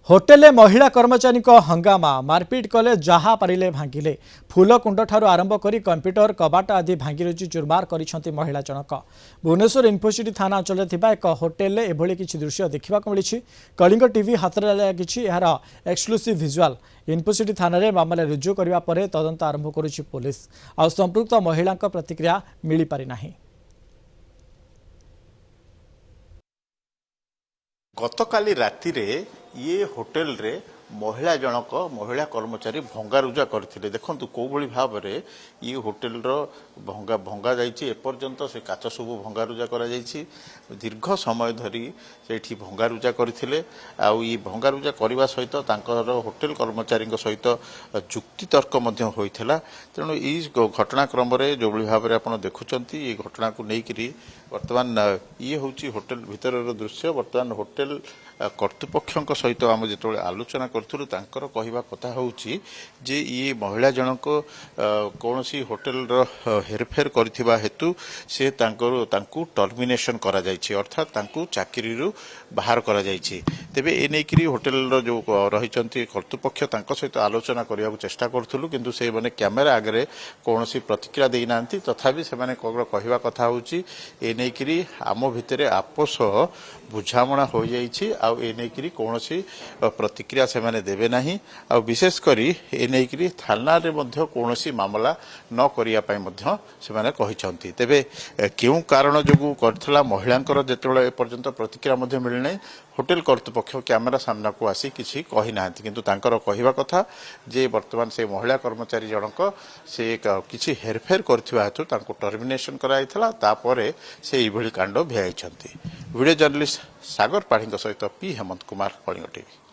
Hotel महिला कर्मचारी हंगामा मारपीट कले जहा पारिले भांगिले फूलकुंड ठारू आरंभ कर कंप्यूटर कबाट आदि भांगी चुरमार कर महिला जनक भुवनेश्वर इन्फोसिटी थाना अंचल एक होटेल एभली किसी दृश्य देखा मिली। कलिंग टीवी हाथ में लगी यार एक्सक्लूसिव विजुआल इन्फोसिटी थाना रे मामला रुजु करने पर तदंत आरंभ करुछि पुलिस। आ संपृक्त महिला प्रतिक्रिया मिल पारि नाही। गतकाली राति रे ये होटेल रे महिला जनक महिला कर्मचारी भंगारुजा करथिले। देखंतु को भली भाव रे ये होटेल रो भंगा जाइछि एपर्यंत से काच सब भंगारुजा करा जाइछि। दीर्घ समय धरी सेठी भंगारुजा करथिले। आ ये भंगारुजा करबा सहित तांकर होटेल कर्मचारी सहित जुक्ति तर्क मध्य होइथिला। तेणु ई घटनाक्रम रे जो भली भाव रे आपण देखुचंती ये घटना को नै करी वर्तमान ये होची होटेल भीतर दृश्य। वर्तमान होटेल कर्तृपक्ष सहित आम जो आलोचना करूँ तांकर कहवा कथा होची जे ये महिला जनक कौन सी होटेल हेरफेर करथिबा हेतु से तांकु टर्मिनेशन करा जायछि, अर्थात तांकु चाकरी बाहर करा जायछि। तेबे ए नेकरी होटेल जो रहिचंती कर्तृपक्ष तांक सहित आलोचना करिया चेष्टा करथुलु, किंतु से माने कैमेरा आगे कौन सी प्रतिक्रिया देई नांती। तथापि से माने कहवा कथा होची ए नेकरी आम भितरे आपस बुझामणा हो जाइछि। आ ए नेकरी कौन सी प्रतिक्रिया से माने देबे नाही। आ विशेष करी ए नेकरी थाना रे मध्य कौन सी मामला न करिया पई मध्य से माने कहिसंती। तेबे केउ कारण जोगु करथला महिलांकर जेतेबेले ए पर्यंत प्रतिक्रिया मध्य मिल नै। होटेल कर्तृपक्ष कैमेरा सामना को आसी किछि कहि नांती, किंतु तांकर कहवा कथा जे वर्तमान से महिला कर्मचारी जनक से किछि हेरफेर करथिबा हेतु तांको टर्मिनेशन कराइथला। तापरे से इभली कांड भियाइछंती। वीडियो जर्नलिस्ट सागर पाढ़ी सहित पी हेमंत कुमार, कलिंग टीवी।